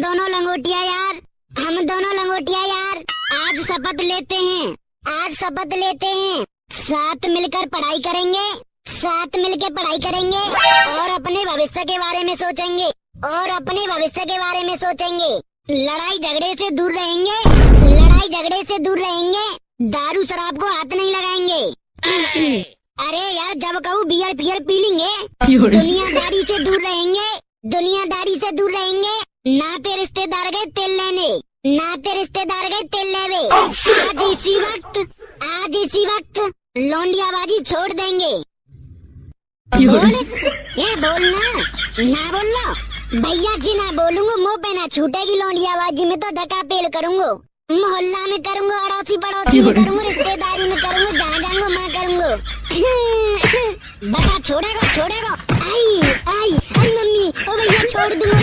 दोनों लंगोटिया यार आज शपथ लेते हैं साथ मिलकर पढ़ाई करेंगे और अपने भविष्य के बारे में सोचेंगे लड़ाई झगड़े से दूर रहेंगे दारू शराब को हाथ नहीं लगाएंगे अरे यार जब कहूँ बियर पी लेंगे दुनियादारी से दूर रहेंगे नाते रिश्तेदार गए तेल लेने आज इसी वक्त लौंडियाबाजी छोड़ देंगे। बोलना भैया जी ना बोलूंगा मुंह पे ना छूटेगी लौंडियाबाजी में तो धक्का पेल करूंगा मोहल्ला में करूंगा अड़ोसी पड़ोसी में करूंगा रिश्तेदारी में करूंगा जहाँ जाऊंगा मैं करूंगा बता छोड़ेगा आई मम्मी ओ भैया छोड़ दूंगा